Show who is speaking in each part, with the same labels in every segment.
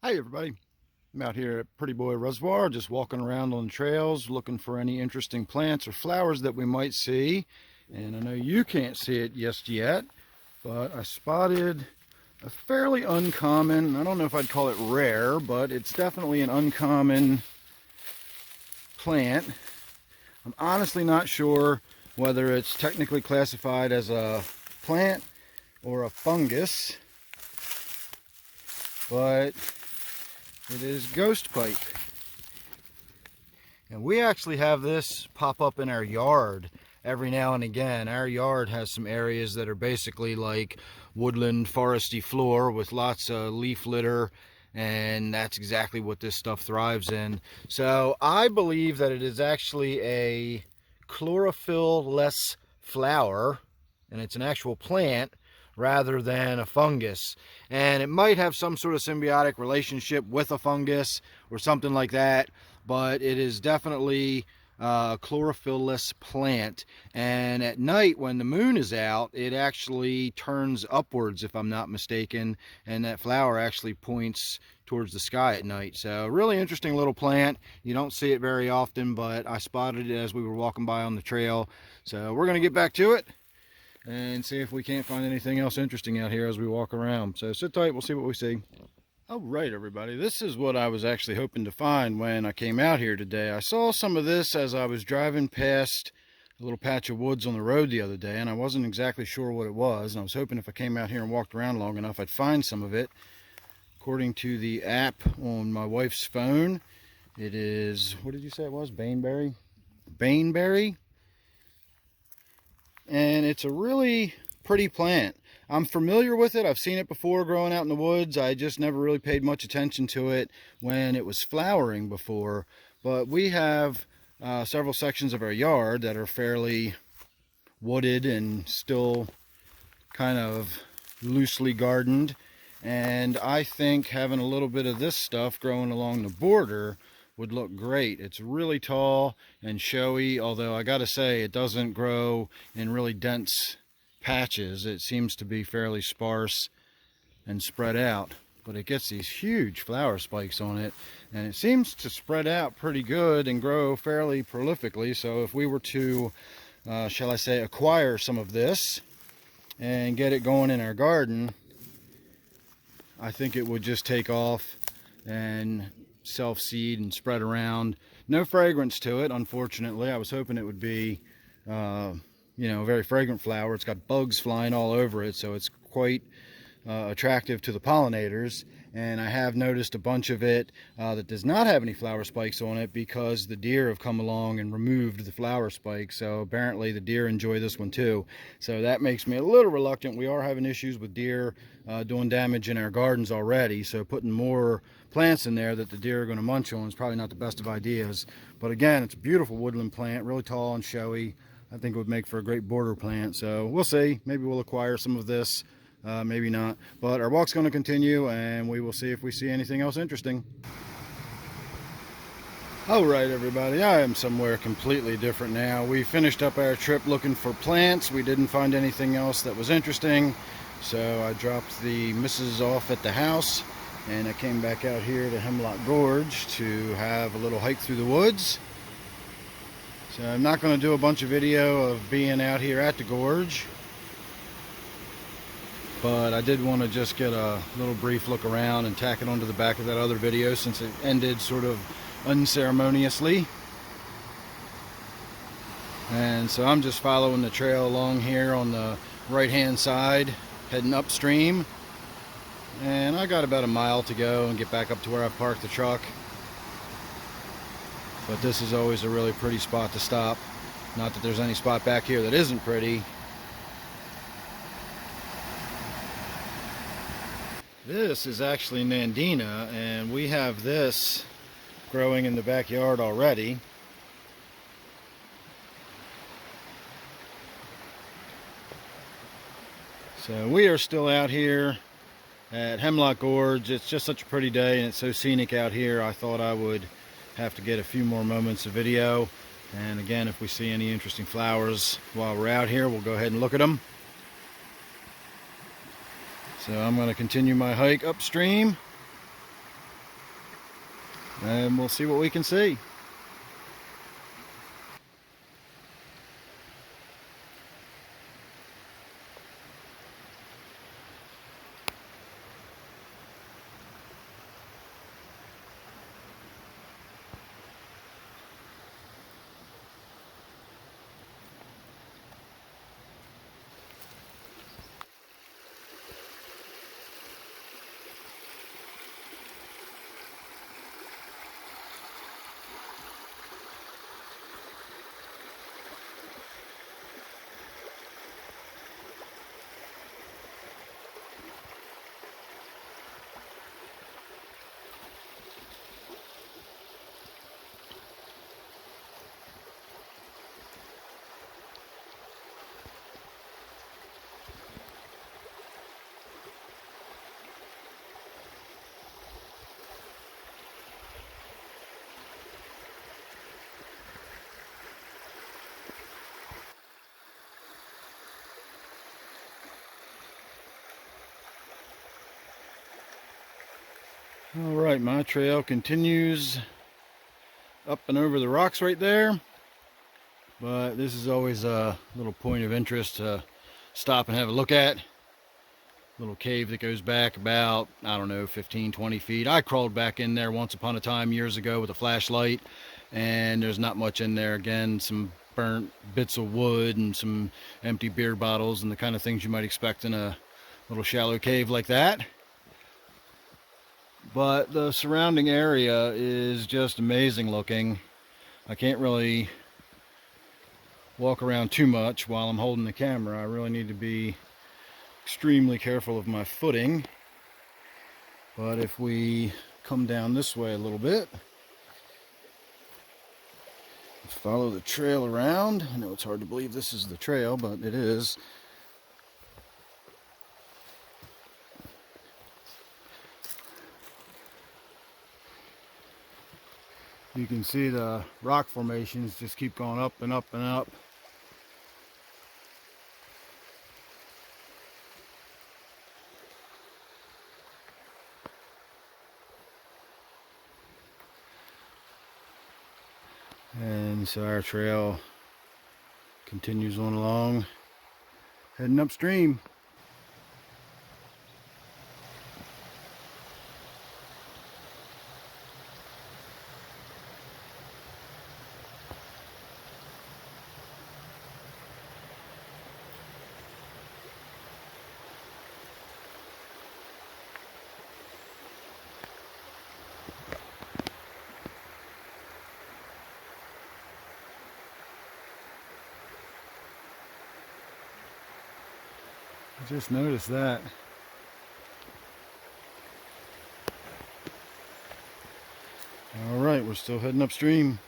Speaker 1: Hi everybody, I'm out here at Pretty Boy Reservoir, just walking around on the trails looking for any interesting plants or flowers that we might see. And I know you can't see it just yet, but I spotted a fairly uncommon, I don't know if I'd call it rare, but it's definitely an uncommon plant. I'm honestly not sure whether it's technically classified as a plant or a fungus, but it is ghost pipe. And we actually have this pop up in our yard every now and again. Our yard has some areas that are basically like woodland foresty floor with lots of leaf litter, and that's exactly what this stuff thrives in. So I believe that it is actually a chlorophyll-less flower, and it's an actual plant rather than a fungus. And it might have some sort of symbiotic relationship with a fungus or something like that, but it is definitely a chlorophyll-less plant. And at night when the moon is out, it actually turns upwards, if I'm not mistaken, and that flower actually points towards the sky at night. So really interesting little plant. You don't see it very often, but I spotted it as we were walking by on the trail. So we're going to get back to it and see if we can't find anything else interesting out here as we walk around. So sit tight, we'll see what we see. All right, everybody, this is what I was actually hoping to find when I came out here today. I saw some of this as I was driving past a little patch of woods on the road the other day, and I wasn't exactly sure what it was, and I was hoping if I came out here and walked around long enough, I'd find some of it. According to the app on my wife's phone, it is, what did you say it was? Baneberry? Baneberry? And it's a really pretty plant. I'm familiar with it. I've seen it before growing out in the woods. I just never really paid much attention to it when it was flowering before. But we have several sections of our yard that are fairly wooded and still kind of loosely gardened. And I think having a little bit of this stuff growing along the border would look great. It's really tall and showy, although I gotta say it doesn't grow in really dense patches. It seems to be fairly sparse and spread out, but it gets these huge flower spikes on it, and it seems to spread out pretty good and grow fairly prolifically. So if we were to shall I say acquire some of this and get it going in our garden, I think it would just take off and self-seed and spread around. No fragrance to it, unfortunately. I was hoping it would be you know, a very fragrant flower. It's got bugs flying all over it, so it's quite attractive to the pollinators. And I have noticed a bunch of it that does not have any flower spikes on it because the deer have come along and removed the flower spikes. So apparently the deer enjoy this one too. So that makes me a little reluctant. We are having issues with deer doing damage in our gardens already. So putting more plants in there that the deer are going to munch on is probably not the best of ideas. But again, it's a beautiful woodland plant, really tall and showy. I think it would make for a great border plant. So we'll see. Maybe we'll acquire some of this. Maybe not, but our walk's going to continue and we will see if we see anything else interesting. All right, everybody, I am somewhere completely different now. We finished up our trip looking for plants. We didn't find anything else that was interesting, so I dropped the missus off at the house and I came back out here to Hemlock Gorge to have a little hike through the woods. So I'm not going to do a bunch of video of being out here at the gorge, but I did want to just get a little brief look around and tack it onto the back of that other video since it ended sort of unceremoniously. And so I'm just following the trail along here on the right hand side, heading upstream. And I got about a mile to go and get back up to where I parked the truck. But this is always a really pretty spot to stop. Not that there's any spot back here that isn't pretty. This is actually Nandina, and we have this growing in the backyard already. So we are still out here at Hemlock Gorge. It's just such a pretty day and it's so scenic out here. I thought I would have to get a few more moments of video. And again, if we see any interesting flowers while we're out here, we'll go ahead and look at them. So I'm going to continue my hike upstream and we'll see what we can see. All right, my trail continues up and over the rocks right there, but this is always a little point of interest to stop and have a look at. Little cave that goes back about, I don't know, 15-20 feet. I crawled back in there once upon a time years ago with a flashlight, and there's not much in there. Again, some burnt bits of wood and some empty beer bottles and the kind of things you might expect in a little shallow cave like that. But the surrounding area is just amazing looking. I can't really walk around too much while I'm holding the camera. I really need to be extremely careful of my footing. But if we come down this way a little bit, follow the trail around. I know it's hard to believe this is the trail, but it is. You can see the rock formations just keep going up and up and up. And so our trail continues on along, heading upstream. Just noticed that. All right, we're still heading upstream.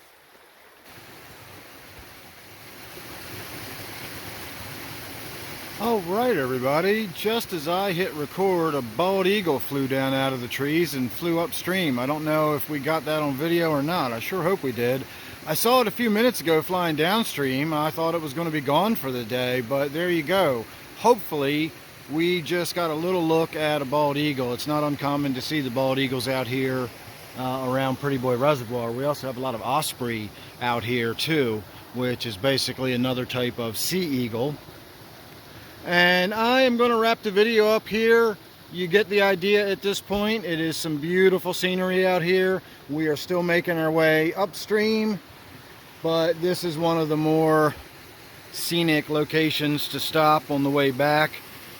Speaker 1: All right, everybody, just as I hit record, a bald eagle flew down out of the trees and flew upstream. I don't know if we got that on video or not. I sure hope we did. I saw it a few minutes ago flying downstream. I thought it was going to be gone for the day, but there you go. Hopefully, we just got a little look at a bald eagle. It's not uncommon to see the bald eagles out here around Pretty Boy Reservoir. We also have a lot of osprey out here too, which is basically another type of sea eagle. And I am going to wrap the video up here. You get the idea at this point. It is some beautiful scenery out here. We are still making our way upstream, but this is one of the more scenic locations to stop on the way back.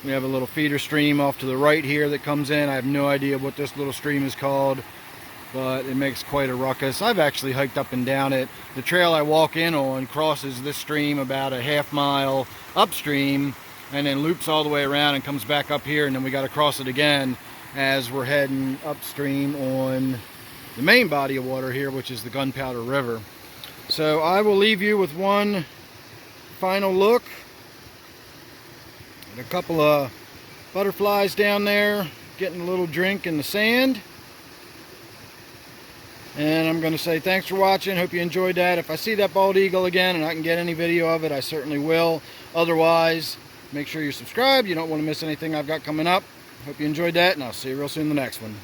Speaker 1: We have a little feeder stream off to the right here that comes in. I have no idea what this little stream is called, but it makes quite a ruckus. I've actually hiked up and down it. The trail I walk in on crosses this stream about a half-mile upstream and then loops all the way around and comes back up here, and then we got to cross it again as we're heading upstream on the main body of water here, which is the Gunpowder River. So I will leave you with one final look at a couple of butterflies down there getting a little drink in the sand. And I'm going to say thanks for watching. Hope you enjoyed that. If I see that bald eagle again and I can get any video of it, I certainly will. Otherwise, make sure you're subscribed. You don't want to miss anything I've got coming up. Hope you enjoyed that, and I'll see you real soon in the next one.